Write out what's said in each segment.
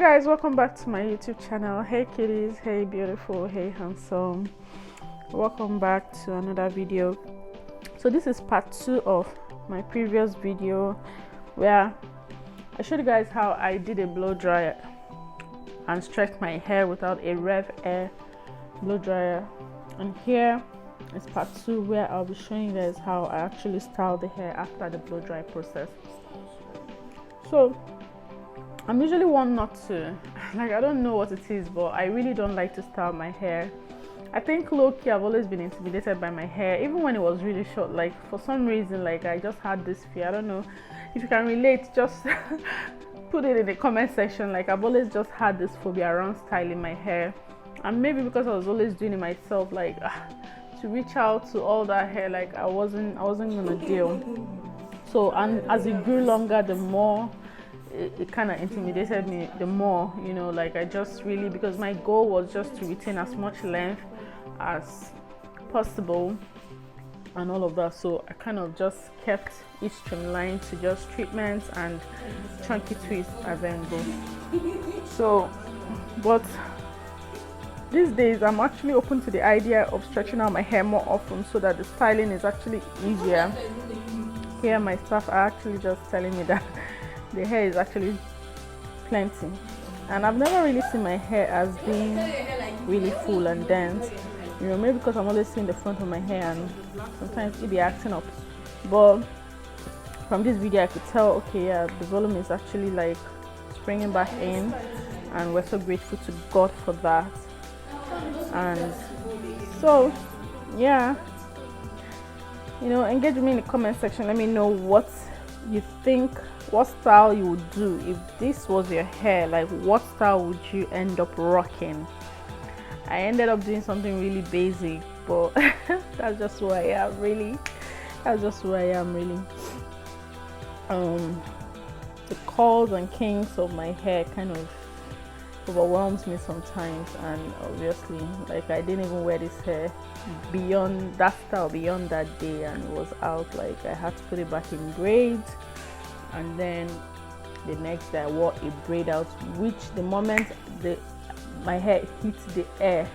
guys, welcome back to my YouTube channel. Hey kitties, hey beautiful, hey handsome, welcome back to another video. So this is part 2 of my previous video where I showed you guys how I did a blow dryer and stretched my hair without a revair blow dryer, and here is part 2 where I'll be showing you guys how I actually style the hair after the blow dry process. So I'm usually one not to, like, I don't know what it is, but I really don't like to style my hair. I think low-key I've always been intimidated by my hair, even when it was really short. Like, for some reason, like, I just had this fear. I don't know if you can relate, just put it in the comment section. Like, I've always just had this phobia around styling my hair, and maybe because I was always doing it myself, like to reach out to all that hair, like I wasn't gonna deal. So, and as it grew longer, the more it kind of intimidated me, the more, you know, like I just really, because my goal was just to retain as much length as possible and all of that. So I kind of just kept each trimline to just treatments and chunky twists and then go. So, but these days I'm actually open to the idea of stretching out my hair more often so that the styling is actually easier. Here my staff are actually just telling me that the hair is actually plenty, and I've never really seen my hair as being really full and dense, you know, maybe because I'm always seeing the front of my hair and sometimes it be acting up. But from this video I could tell, okay, yeah, the volume is actually like springing back in, and we're so grateful to God for that. And so yeah, you know, engage with me in the comment section. Let me know what you think, what style you would do if this was your hair. Like, what style would you end up rocking? I ended up doing something really basic, but that's just who I am, really. That's just who I am, really. The curls and kinks of my hair kind of overwhelms me sometimes, and obviously, like, I didn't even wear this hair beyond that style beyond that day, and it was out. Like, I had to put it back in braids, and then the next day I wore a braid out, which the moment my hair hit the air,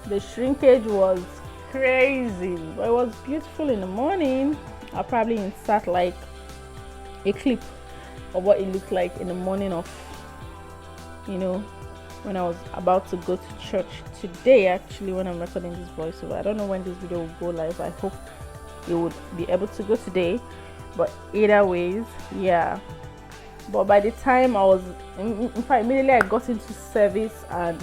the shrinkage was crazy, but it was beautiful in the morning. I'll probably insert like a clip of what it looked like in the morning of, you know, when I was about to go to church today. Actually, when I'm recording this voiceover, I don't know when this video will go live. I hope it would be able to go today, but either ways, yeah. But by the time I was in fact, immediately I got into service, and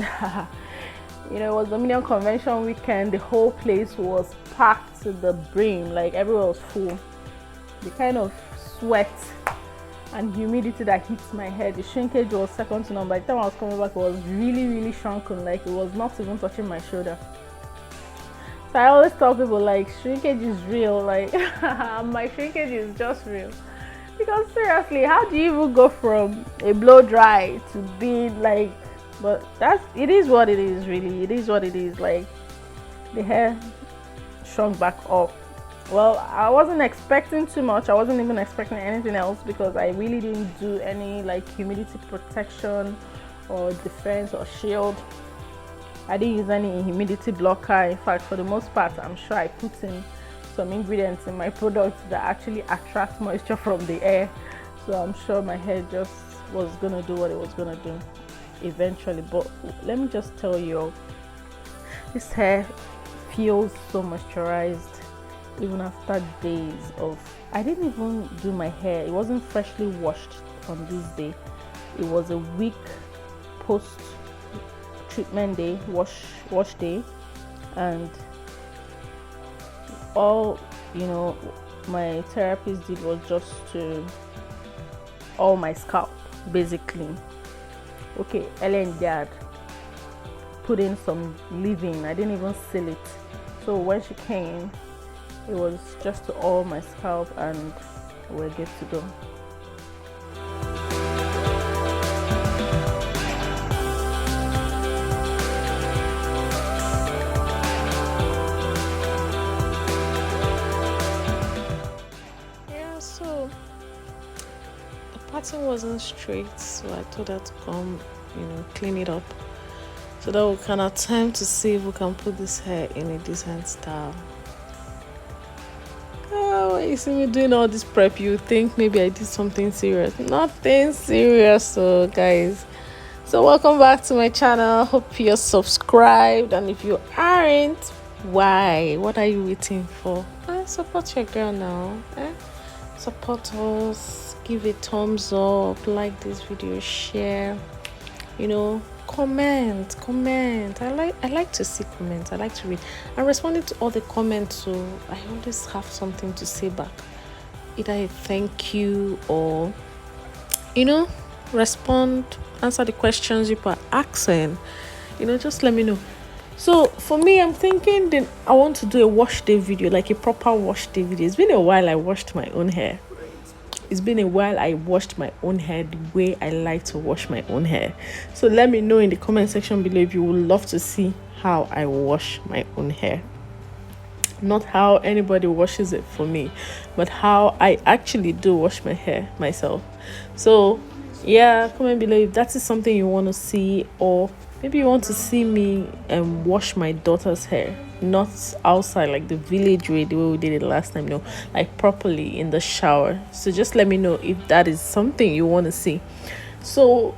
you know, it was the Dominion Convention weekend. The whole place was packed to the brim, like everywhere was full. The kind of sweat and humidity that hits my head, the shrinkage was second to none. By the time I was coming back, it was really shrunken, like it was not even touching my shoulder. So I always tell people, like, shrinkage is real, like my shrinkage is just real. Because seriously, how do you even go from a blow dry to being like, but it is what it is, really. It is what it is. Like, the hair shrunk back up. Well, I wasn't expecting too much. I wasn't even expecting anything else, because I really didn't do any like humidity protection or defense or shield. I didn't use any humidity blocker. In fact, for the most part, I'm sure I put in some ingredients in my products that actually attract moisture from the air. So I'm sure my hair just was gonna do what it was gonna do eventually. But let me just tell you, this hair feels so moisturized even after days of, I didn't even do my hair. It wasn't freshly washed on this day. It was a week post treatment day, wash day, and all, you know, my therapist did was just to oil my scalp, basically. Okay, Ellen dad put in some leave-in. I didn't even seal it. So when she came, it was just to oil my scalp, and we're good to go. Yeah, so the pattern wasn't straight, so I told her to come clean it up, so that we can attempt to see if we can put this hair in a decent style. Oh, when you see me doing all this prep, you think maybe I did something serious. Nothing serious, so guys. So welcome back to my channel. Hope you're subscribed, and if you aren't, why? What are you waiting for? Support your girl now. Support us. Give a thumbs up. Like this video. Share. Comment. I like to see comments. I like to read. I'm responding to all the comments, so I always have something to say back. Either a thank you or respond, answer the questions people are asking. Just let me know. So for me, I'm thinking that I want to do a wash day video, like a proper wash day video. It's been a while I washed my own hair. It's been a while I washed my own hair the way I like to wash my own hair. So let me know in the comment section below if you would love to see how I wash my own hair. Not how anybody washes it for me, but how I actually do wash my hair myself. So yeah, comment below if that is something you want to see, or maybe you want to see me wash my daughter's hair, not outside like the village way, the way we did it last time, like properly in the shower. So just let me know if that is something you want to see. So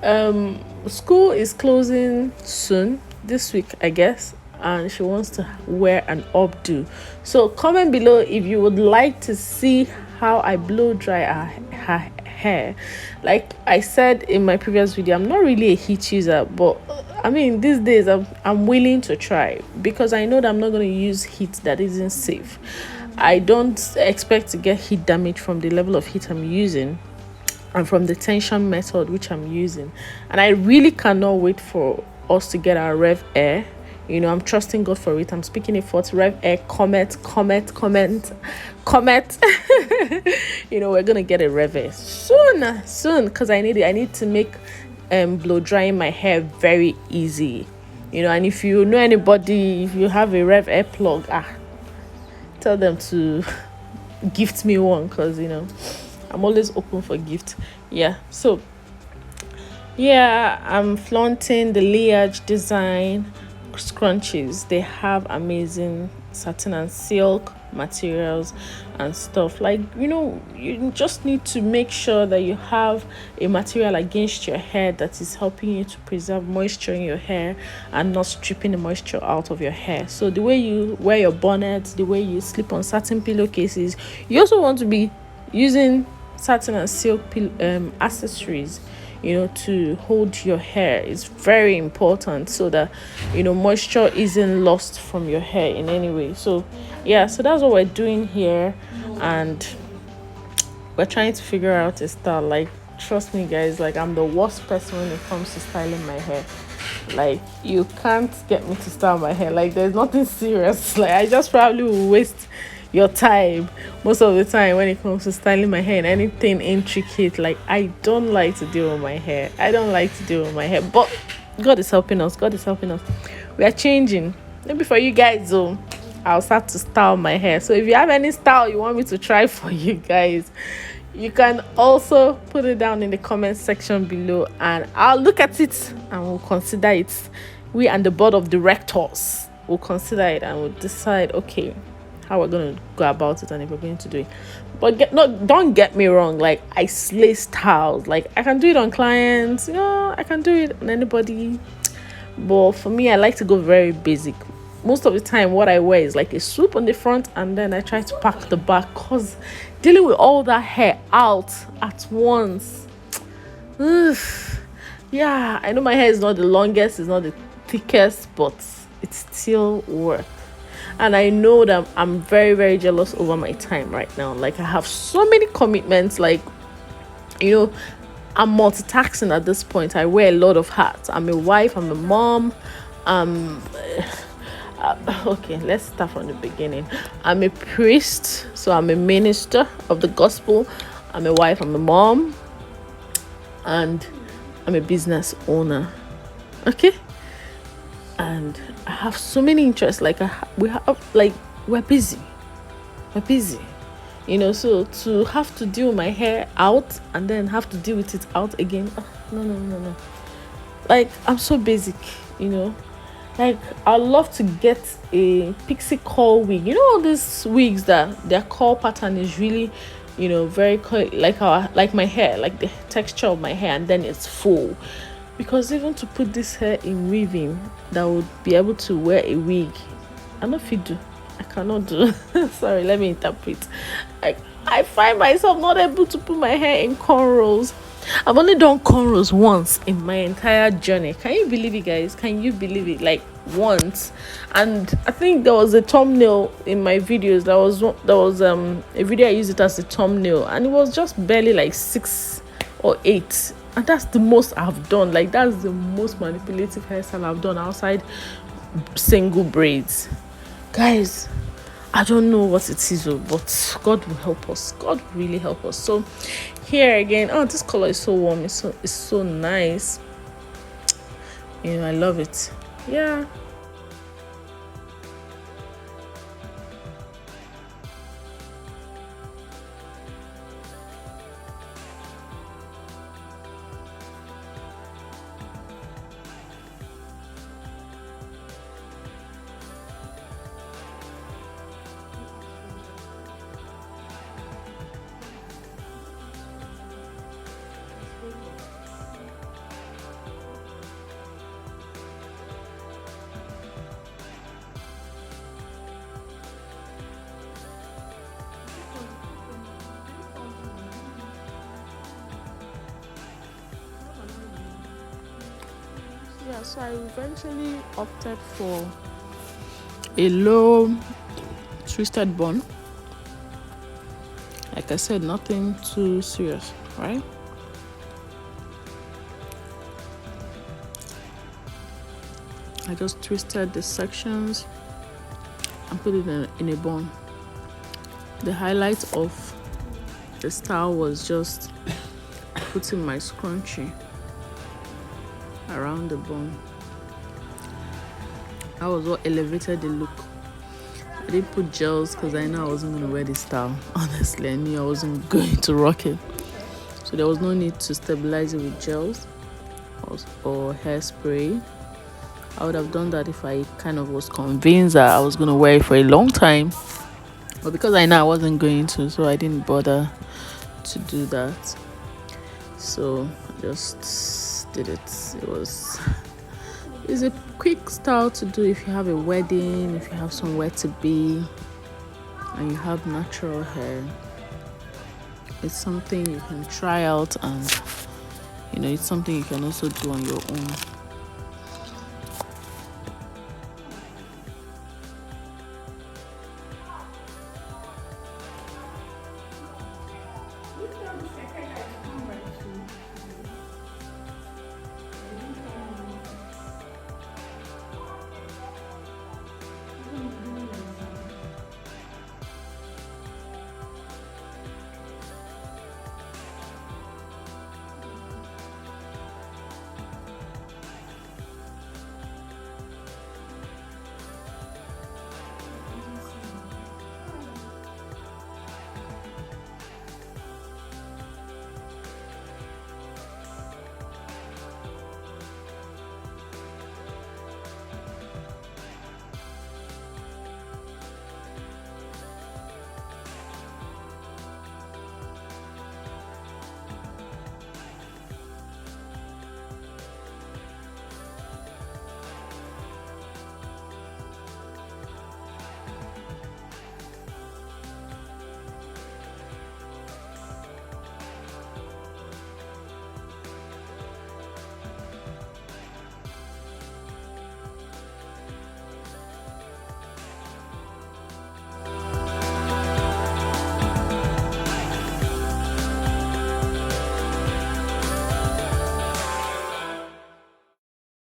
school is closing soon, this week I guess, and she wants to wear an updo. So comment below if you would like to see how I blow dry her hair. Like I said in my previous video, I'm not really a heat user, but I mean these days I'm willing to try, because I know that I'm not going to use heat that isn't safe. I don't expect to get heat damage from the level of heat I'm using and from the tension method which I'm using, and I really cannot wait for us to get our revair. I'm trusting God for it. I'm speaking it forth. revair, comment. We're gonna get a revair soon, because I need to make blow drying my hair very easy. And if you know anybody, if you have a revair plug, tell them to gift me one, because I'm always open for gift. So I'm flaunting the liage design scrunchies. They have amazing satin and silk materials and stuff. Like you just need to make sure that you have a material against your hair that is helping you to preserve moisture in your hair and not stripping the moisture out of your hair. So the way you wear your bonnet, the way you sleep on satin pillowcases, you also want to be using satin and silk accessories to hold your hair. Is very important, so that moisture isn't lost from your hair in any way. So so that's what we're doing here, and we're trying to figure out a style. Like, trust me guys, like I'm the worst person when it comes to styling my hair. Like, you can't get me to style my hair. Like, there's nothing serious. Like, I just probably will waste your time most of the time when it comes to styling my hair and anything intricate. Like, I don't like to deal with my hair. But God is helping us. We are changing. Maybe for you guys though, I'll start to style my hair. So if you have any style you want me to try for you guys, you can also put it down in the comment section below, and I'll look at it and we'll consider it. We and the board of directors will consider it and we'll decide, okay, how we're going to go about it and if we're going to do it. But don't get me wrong, like I slay styles. Like, I can do it on clients, I can do it on anybody, but for me, I like to go very basic. Most of the time what I wear is like a swoop on the front, and then I try to pack the back, because dealing with all that hair out at once, I know my hair is not the longest, it's not the thickest, but it's still work. And I know that I'm very, very jealous over my time right now. Like, I have so many commitments. Like, I'm multitasking at this point. I wear a lot of hats. I'm a wife, I'm a mom, okay, let's start from the beginning. I'm a priest, so I'm a minister of the gospel. I'm a wife, I'm a mom, and I'm a business owner. Okay, and I have so many interests. Like, we're busy, so to have to deal my hair out and then have to deal with it out again, no. like I'm so basic, you know. Like I love to get a pixie curl wig. You know all these wigs that their curl pattern is really, you know, very like my hair, like the texture of my hair, and then it's full. Because even to put this hair in weaving that would be able to wear a wig, I know if you do, I cannot do. Sorry, let me interpret. I find myself not able to put my hair in cornrows. I've only done cornrows once in my entire journey. Can you believe it, guys? Can you believe it? Like once. And I think there was a thumbnail in my videos. There was a video I used it as a thumbnail, and it was just barely like 6 or 8. And that's the most I've done. Like that's the most manipulative hairstyle I've done outside single braids. Guys, I don't know what it is, but God will help us. God will really help us. So here again, oh, this color is so warm. It's so nice. You know, I love it. Yeah. Yeah, so I eventually opted for a low twisted bun. Like I said, nothing too serious, right? I just twisted the sections and put it in a bun. The highlight of the style was just putting my scrunchie around the bun. That was what elevated the look. I didn't put gels because I know I wasn't going to wear this style. Honestly, I knew I wasn't going to rock it. So there was no need to stabilize it with gels or hairspray. I would have done that if I kind of was convinced that I was going to wear it for a long time. But because I know I wasn't going to, so I didn't bother to do that. So I just did it. It's a quick style to do if you have a wedding, if you have somewhere to be, and you have natural hair. It's something you can try out, and you know, it's something you can also do on your own.